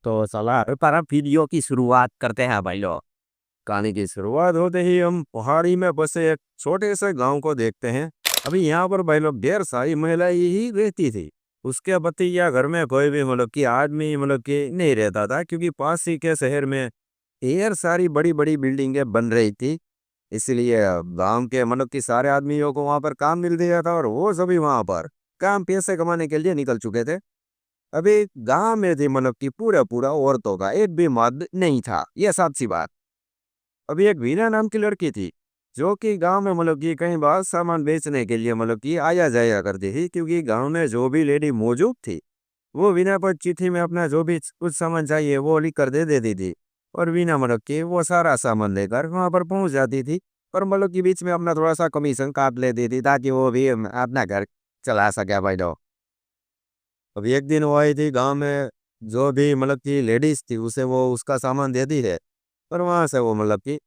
तो चला पर हम वीडियो की शुरुआत करते हैं भाई लोग। कहानी की शुरुआत होते ही हम पहाड़ी में बसे एक छोटे से गांव को देखते हैं। अभी यहाँ पर भाई लोग ढेर सारी महिलाएं ही रहती थी। उसके पति या घर में कोई भी मतलब कि आदमी मतलब कि नहीं रहता था, क्योंकि पास ही के शहर में ढेर सारी बड़ी बड़ी बिल्डिंगें बन रही थी। इसलिए गांव के मतलब कि सारे आदमियों को वहां पर काम मिल गया था और वो सभी वहां पर काम पैसे कमाने के लिए निकल चुके थे। अभी गांव में थी मतलब कि पूरा पूरा औरतों का एक भी मर्द नहीं था, यह साफ सी बात। अभी एक वीना नाम की लड़की थी, जो कि गांव में मतलब कि कहीं बार सामान बेचने के लिए मतलब कि आया जाया करती थी, क्योंकि गांव में जो भी लेडी मौजूद थी वो वीना पर चिट्ठी में अपना जो भी कुछ सामान चाहिए वो लिख कर दे देती थी। और वीना मतलब कि वो सारा सामान लेकर वहां पर पहुंच जाती थी। और मतलब कि बीच में अपना थोड़ा सा कमीशन काट लेती थी, ताकि वो भी अपना घर चला सके भाई लोग। अभी एक दिन वो आई थी गांव में, जो भी मतलब कि लेडीज थी उसे वो उसका सामान दे दी है। और वहां से वो मतलब कि,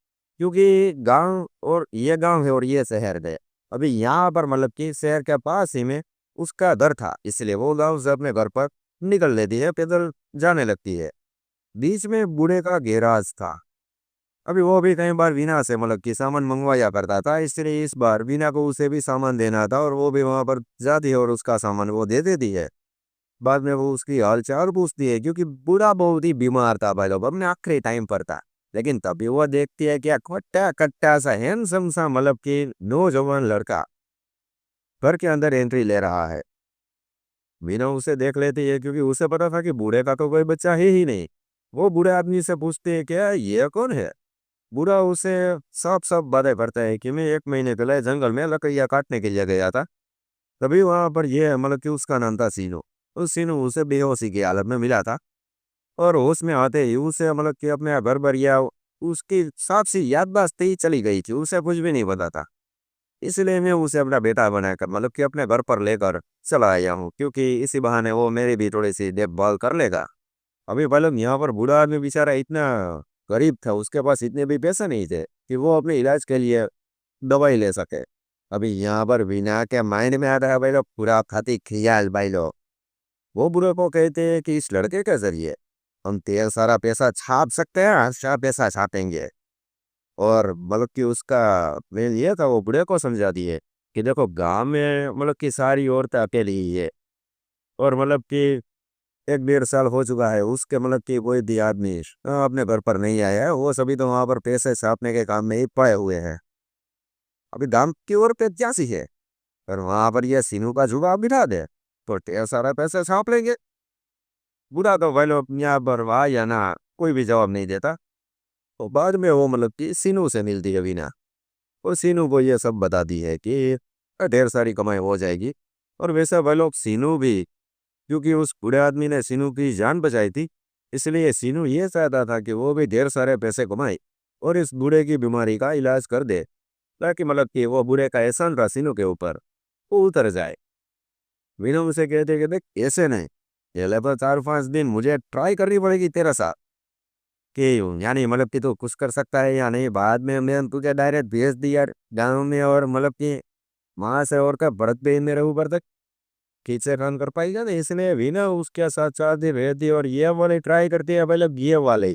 क्योंकि गांव और ये गांव है और ये शहर है, अभी यहाँ पर मतलब कि शहर के पास ही में उसका घर था, इसलिए वो गांव से अपने घर पर निकल लेती है, पैदल जाने लगती है। बीच में बूढ़े का गैराज था। अभी वो भी कई बार वीना से मतलब कि सामान मंगवाया करता था, इसलिए इस बार वीना को उसे भी सामान देना था और वो भी वहां पर जाती है और उसका सामान वो दे देती है। बाद में वो उसकी हालचाल पूछती है, क्योंकि बूढ़ा बहुत ही बीमार था भाई लोग, अपने आखिरी टाइम पर था। लेकिन तभी वो देखती है कि खट्टा खट्टा सा हैंडसम सा मतलब कि नौजवान लड़का घर के अंदर एंट्री ले रहा है। मीना उसे देख लेती है, क्योंकि उसे पता था कि बूढ़े का तो कोई बच्चा है ही नहीं। वो बूढ़े आदमी से पूछती है क्या ये कौन है। बूढ़ा उसे सब सब बातें करता है कि मैं 1 महीने पहले जंगल में लकड़ियाँ काटने के लिए गया था। तभी वहां पर ये मतलब कि उसका नाम था सीनू। उस सीनू उसे बेहोशी की हालत में मिला था। और होश में आते ही उसे मतलब कि अपने घर पर या उसकी साफ सी याददाश्त ही चली गई थी, उसे कुछ भी नहीं पता था। इसलिए मैं उसे अपना बेटा बनाकर मतलब कि अपने घर पर लेकर चला आया हूँ, क्योंकि इसी बहाने वो मेरी भी थोड़ी सी देखभाल कर लेगा। अभी मतलब यहाँ पर बूढ़ा आदमी बेचारा इतना गरीब था, उसके पास इतने भी पैसे नहीं थे कि वो अपने इलाज के लिए दवाई ले सके। अभी यहाँ पर बिना के माइंड में आता है भाई लोग पूरा खाती ख्याल भाई लोग। वो बुढ़े को कहते हैं कि इस लड़के के जरिए हम ढेर सारा पैसा छाप सकते हैं, अच्छा पैसा छापेंगे। और मतलब कि उसका मेन ये था, वो बुढ़े को समझा दिए कि देखो गांव में मतलब कि सारी औरतें अकेली ही है। और मतलब कि 1 डेढ़ साल हो चुका है उसके मतलब कि कोई भी आदमी अपने घर पर नहीं आया है, वो सभी तो वहां पर पैसे छापने के काम में ही पड़े हुए हैं। अभी गांव की औरतें जासी है, और वहां पर ये सीनू का जुगाड़ बिठा दे तो ढेर सारा पैसे छाप लेंगे। बुढ़ा तो भाई लोग यहाँ पर वाह या ना कोई भी जवाब नहीं देता। तो बाद में वो मतलब कि सीनू से मिलती है वीना। और सीनू को ये सब बताती है कि ढेर सारी कमाई हो जाएगी। और वैसे भाई लोग सीनू भी, क्योंकि उस बूढ़े आदमी ने सीनू की जान बचाई थी, इसलिए सीनू ये चाहता था कि वो भी ढेर सारे पैसे कमाए और इस बूढ़े की बीमारी का इलाज कर दे, ताकि मतलब कि वो बूढ़े का एहसान था सीनू के ऊपर वो उतर जाए। वीनू उसे कहते कि देख ऐसे नहीं, पहले पर 4 5 दिन मुझे ट्राई करनी पड़ेगी तेरा साथ, कि यानी मतलब कि तू कुछ कर सकता है या नहीं। बाद में मैं तुझे डायरेक्ट भेज दिया गाँव में, और मतलब कि वहां से और का भरत भी मेरे ऊपर तक ठीक से रन कर पाएगा ना, इसलिए भी ना उसके साथ 4 दिन रहती है और ये वाले ट्राई करती है पहले ये वाले।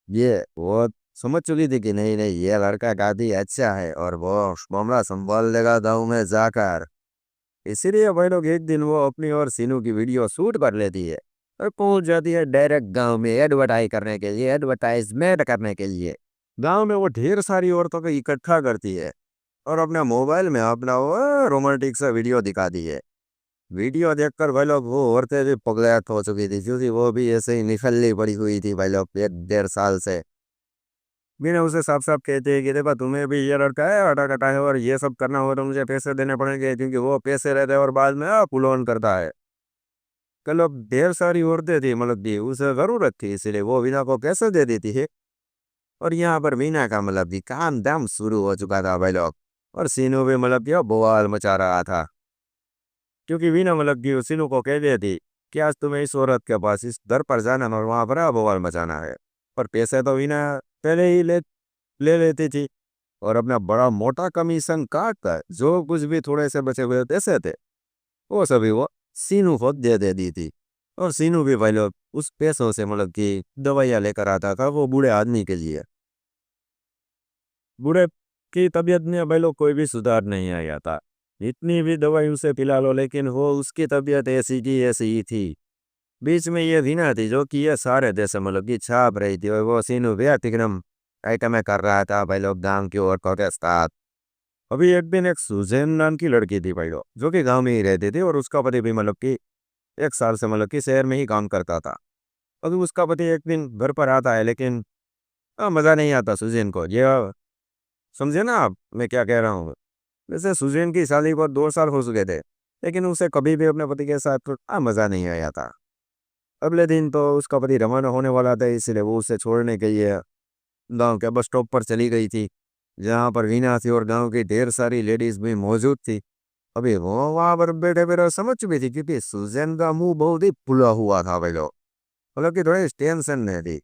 ये वो समझ चुकी थी कि नहीं नहीं ये लड़का काफी अच्छा है और वो मामला संभाल लेगा गाँव में जाकर। इसीलिए भाई लोग एक दिन वो अपनी और सीनू की वीडियो शूट कर लेती है और पहुंच जाती है डायरेक्ट गांव में एडवर्टाइज करने के लिए, एडवर्टाइजमेंट करने के लिए। गांव में वो ढेर सारी औरतों को इकट्ठा करती है और अपने मोबाइल में अपना वो रोमांटिक सा वीडियो दिखाती है। वीडियो देखकर भाई लोग वो औरतें भी पगलैट हो चुकी थी, क्योंकि वो भी ऐसे ही निकलनी पड़ी हुई थी भाई लोग 1 डेढ़ साल से। मैंने उसे साफ साफ कहते हैं कि देखो तुम्हें भी ये लड़का है आटा कटा है और ये सब करना हो तो मुझे पैसे देने पड़ेंगे, क्योंकि वो पैसे रहते हैं और बाद में पुल ऑन करता है। कल अब ढेर सारी औरतें थी मतलब कि उसे जरूरत थी, इसलिए वो वीना को पैसे दे देती है। और यहाँ पर वीना का मतलब कि काम दाम शुरू हो चुका था भाई लोग। और सीनू भी मतलब कि बवाल मचा रहा था, क्योंकि वीना मतलब कि सीनू को कह देती कि आज तुम्हें इस औरत के पास इस दर पर जाना है और वहां पर बवाल मचाना है। पर पैसे तो वीना पहले ही ले लेती थी। और अपना बड़ा मोटा कमीशन काट कर जो कुछ भी थोड़े से बचे हुए पैसे थे वो सभी वो सीनू को दे दी थी। और सीनू भी भाई लोग उस पैसों से मतलब कि दवाइयाँ लेकर आता था वो बूढ़े आदमी के लिए। बूढ़े की तबीयत में भाई लोग कोई भी सुधार नहीं आया था। इतनी भी दवाई उसे पिला लो लेकिन वो उसकी तबीयत ऐसी की ऐसी ही थी। बीच में ये भी ना थी जो कि ये सारे देश मतलब कि छाप रही थी और वो सीनू व्यतिक्रम आइटमें कर रहा था भाई लोग गांव की औरतों के साथ। अभी एक दिन एक सुजैन नाम की लड़की थी भाई लोग जो कि गांव में ही रहती थी और उसका पति भी मतलब कि 1 साल से मतलब कि शहर में ही काम करता था। अभी उसका पति एक दिन घर पर आता है लेकिन मज़ा नहीं आता सुजैन को। ये समझे ना आप मैं क्या कह रहा हूँ। वैसे सुजैन की शादी को 2 साल हो चुके थे लेकिन उसे कभी भी अपने पति के साथ मज़ा नहीं आया था। अगले दिन तो उसका पति रवाना होने वाला था इसलिए वो उसे छोड़ने के लिए गांव के बस स्टॉप पर चली गई थी जहां पर वीना थी और गांव की ढेर सारी लेडीज भी मौजूद थी। अभी वो वहां पर बैठे बैठे समझ चुकी थी क्योंकि सुजैन का मुंह बहुत ही फुला हुआ था भाई लोग मतलब कि थोड़ी टेंशन में थी।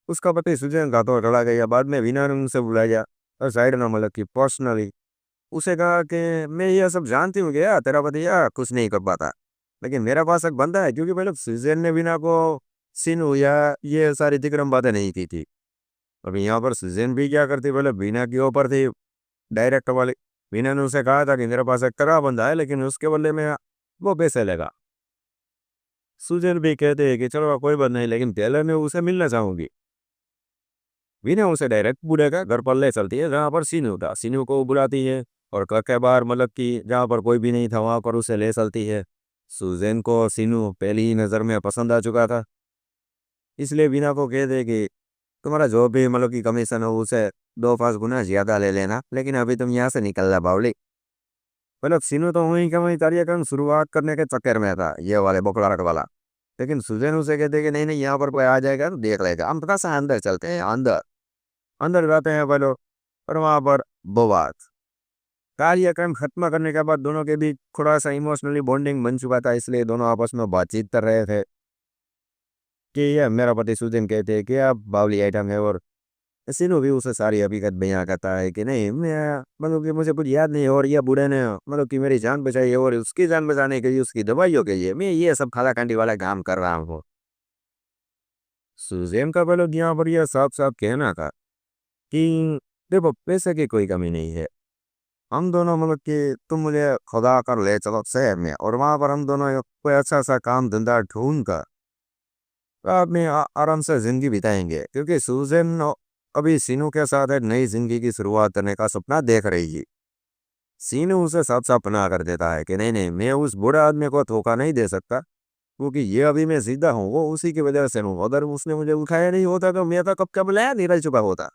उसका पति सुजैन का तो चला गया। बाद में वीना ने उनसे बुलाया और साइड में मतलब कि पर्सनली उसे कहा कि मैं ये सब जानती हूँ क्या तेरा पति यार कुछ नहीं कर पाता लेकिन मेरे पास एक बंदा है क्योंकि पहले सीजन ने बिना को सीनू या ये सारी दिक्रम बातें नहीं की थी। अभी यहाँ पर सीजन भी क्या करती पहले बिना के ऊपर थी डायरेक्ट वाली। बिना ने उसे कहा था कि मेरे पास एक तगड़ा बंदा है लेकिन उसके बदले में वो पैसे लेगा। सुजन भी कहते हैं कि चलो कोई बात नहीं लेकिन पहले मैं उसे मिलना चाहूंगी। बिना उसे डायरेक्ट बूढ़े का घर पर ले चलती है जहाँ पर सीनू था। सीनू को बुलाती है और घर के बाहर मतलब कि जहाँ पर कोई भी नहीं था वहाँ पर उसे ले चलती है। सुजैन को सीनू पहली ही नज़र में पसंद आ चुका था इसलिए बिना को कह दे कि तुम्हारा जो भी मतलब कि कमीशन हो उसे 2-5 गुना ज़्यादा ले लेना लेकिन अभी तुम यहाँ से निकल जा बावली। मतलब सीनू तो वहीं का वहीं कार्यक्रम शुरुआत करने के चक्कर में था ये वाले बोकला रख वाला। लेकिन सुजैन उसे कहते कि नहीं नहीं यहाँ पर कोई आ जाएगा तो देख लेगा हम थोड़ा सा अंदर चलते हैं। अंदर अंदर जाते हैं भाई लोग और वहाँ पर बवात कार्यक्रम खत्म करने के बाद दोनों के बीच थोड़ा सा इमोशनली बॉन्डिंग बन चुका था इसलिए दोनों आपस में बातचीत कर रहे थे कि ये मेरा पति सुजैन कहते हैं कि आप बावली आइटम है और सीनू भी उसे सारी हकीकत बयां करता है कि नहीं मैं मतलब कि मुझे कुछ याद नहीं है और ये बूढ़े ने मतलब कि मेरी जान बचाई है और उसकी जान बचाने के लिए उसकी दवाइयों के लिए मैं ये सब खाला कांडी वाला काम कर रहा हूँ। सुजैन का पहले यहाँ पर यह साफ साफ कहना था कि देखो पैसे की कोई कमी नहीं है। हम दोनों मतलब कि तुम मुझे खुदा कर ले चलो शहर में और वहां पर हम दोनों कोई अच्छा सा काम धंधा ढूंढ कर रात में आराम से जिंदगी बिताएंगे क्योंकि सुजैन अभी सीनू के साथ एक नई जिंदगी की शुरुआत करने का सपना देख रही है। सीनू उसे साफ साफ पना कर देता है कि नहीं नहीं मैं उस बूढ़े आदमी को धोखा नहीं दे सकता क्योंकि ये अभी मैं सीधा हूँ वो उसी की वजह से हूँ। अगर उसने मुझे उठाया नहीं होता तो मैं तो कब कब लाया निकल चुका होता।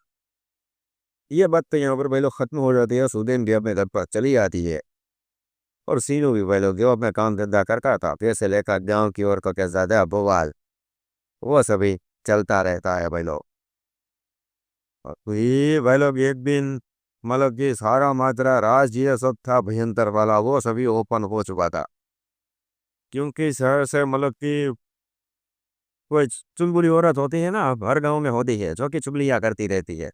ये बात तो यहाँ पर भाई लोग खत्म हो जाती है। सुदेन भी अपने घर पर चली आती है और सीनू भी भाई लोग जो अपना काम धंधा करता था पैसे लेकर गाँव की ओर को क्या ज्यादा बवाल वो सभी चलता रहता है भाई लोग। और ये भाई लोग एक दिन मतलब कि सारा मात्रा राज ये सब था भयंकर वाला वो सभी ओपन हो चुका था क्योंकि शहर से मतलब कि कोई चुलबुली औरत होती है ना हर गांव में होती है जो कि चुगलियाँ करती रहती है।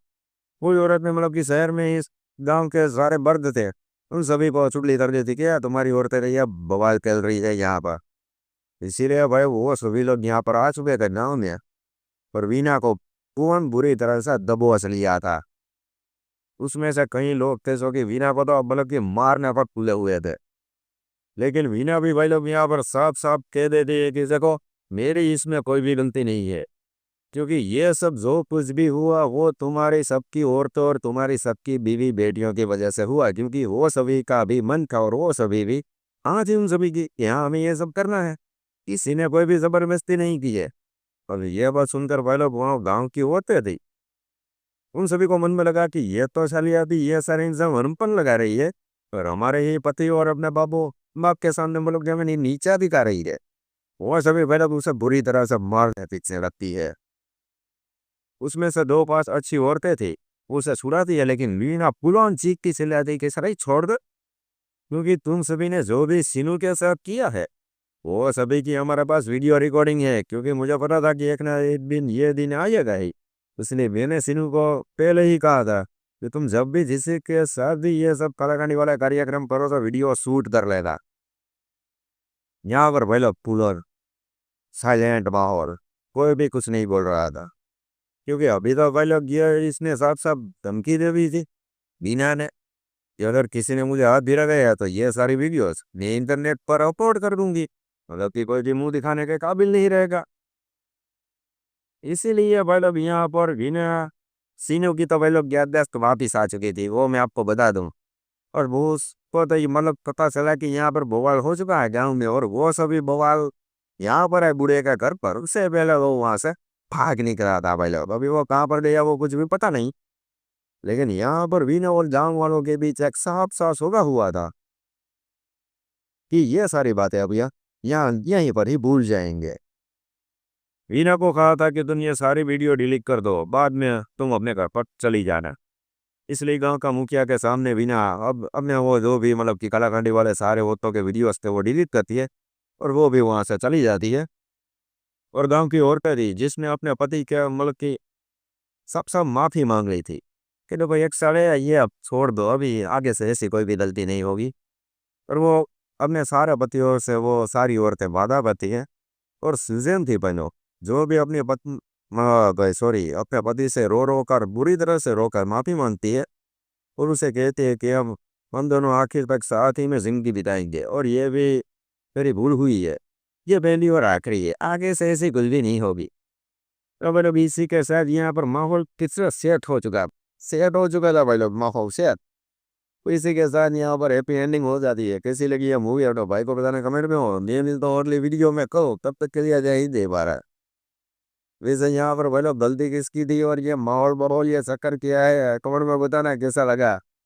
कोई औरत में मतलब कि शहर में इस गांव के सारे मर्द थे उन सभी को चुगली कर देती क्या तुम्हारी औरतें रही है बवाल कर रही है यहाँ पर। इसीलिए भाई वो सभी लोग यहाँ पर आ चुके थे गाँव में और वीना को पूर्ण बुरी तरह से दबोच लिया था। उसमें से कई लोग थे जो कि वीना को तो मतलब कि मारने पर तुले हुए थे लेकिन वीना भी भाई लोग यहाँ पर साफ साफ कह देती है कि देखो मेरी इसमें कोई भी गलती नहीं है क्योंकि ये सब जो कुछ भी हुआ वो तुम्हारी सबकी औरतों और तुम्हारी सबकी बीवी बेटियों की वजह से हुआ क्योंकि वो सभी का भी मन था और वो सभी भी हाँ थी उन सभी की यहाँ हमें ये सब करना है। किसी ने कोई भी जबरदस्ती नहीं की है। और ये बात सुनकर भाई लोग वहाँ गाँव की औरतें थी उन सभी को मन में लगा कि ये तो साली अभी ये सारे इंसान हरमपन लगा रही है और हमारे ही पति और अपने बाबू बाप के सामने मुल्क जमीन नीचा दिखा रही है। वो सभी भाई लोग उसे बुरी तरह से मारने पीछे रखती है। उसमें से 2-5 अच्छी औरतें थी उसे छुड़ाती है लेकिन मीना पुलान चीख की चिल्लाती कि सर छोड़ दो क्योंकि तुम सभी ने जो भी सीनू के साथ किया है वो सभी की हमारे पास वीडियो रिकॉर्डिंग है क्योंकि मुझे पता था कि एक ना एक दिन ये दिन आएगा ही। इसलिए मैंने सीनू को पहले ही कहा था कि तुम जब भी जिसी के साथ भी ये सब कलाकांडी वाला कार्यक्रम करो तो वीडियो शूट कर लेना। यहाँ पर भाई लोग कूलर, साइलेंट माहौल, कोई भी कुछ नहीं बोल रहा था। क्योंकि अभी तो भाई लोग ये इसने साफ साफ धमकी दे दी थी बीना ने कि अगर किसी ने मुझे हाथ भी लगाया तो ये सारी वीडियोस मैं इंटरनेट पर अपलोड कर दूंगी, मतलब कि कोई भी मुंह दिखाने के काबिल नहीं रहेगा। इसीलिए भाई लोग यहाँ पर बिना सीनों की तो भाई लोग याददाश्त वापिस आ चुकी थी, वो मैं आपको बता दूं। और वो उसको तो ये मतलब पता चला कि यहाँ पर बवाल हो चुका है गांव में, और वो सभी बवाल यहाँ पर है बूढ़े का घर पर। उससे पहले वो वहां से भाग निकला था भाई लोग। अभी वो कहाँ पर गया वो कुछ भी पता नहीं, लेकिन यहाँ पर बीना और गांव वालों के बीच एक साफ साफ होगा हुआ था कि ये सारी बातें अब यहाँ यहीं पर ही भूल जाएंगे। वीना को कहा था कि तुम ये सारी वीडियो डिलीट कर दो, बाद में तुम अपने घर पर चली जाना। इसलिए गांव का मुखिया के सामने वीना अब अपने वो जो भी मतलब कि कलाकांडी वाले सारे औरतों के वीडियोस थे वो डिलीट करती है, और वो भी वहां से चली जाती है। और गांव की औरतें थी जिसने अपने पति के मतलब कि सब सब माफी मांग रही थी कि लो भाई एक साले ये अब छोड़ दो, अभी आगे से ऐसी कोई भी गलती नहीं होगी। और वो अपने सारे पतियों से वो सारी औरतें वादा करती है। और सीजन थी बहनों, जो भी अपनी पत्नी सॉरी अपने पति से रो रो कर बुरी तरह से रोकर माफी मांगती है, और उसे कहते हैं कि हम दोनों आखिर तक साथ ही में जिंदगी बिताएंगे, और ये भी मेरी भूल हुई है, ये पहली और आखिरी है, आगे से ऐसी कुछ भी नहीं होगी। तो भाई लोग इसी के साथ यहाँ पर माहौल कितना सेट हो चुका था भाई लोग, माहौल सेट। तो इसी के साथ यहाँ पर हैप्पी एंडिंग हो जाती है। कैसी लगी ये मूवी तो भाई को बताना कमेंट में हो। ये मिलता और वीडियो में कहो, तब तक के लिए जय हिंद जय भारत। वैसे यहाँ पर भाई लोग गलती किसकी थी और ये माहौल बहौल ये चक्कर किया है, कमेंट में बताना कैसा लगा।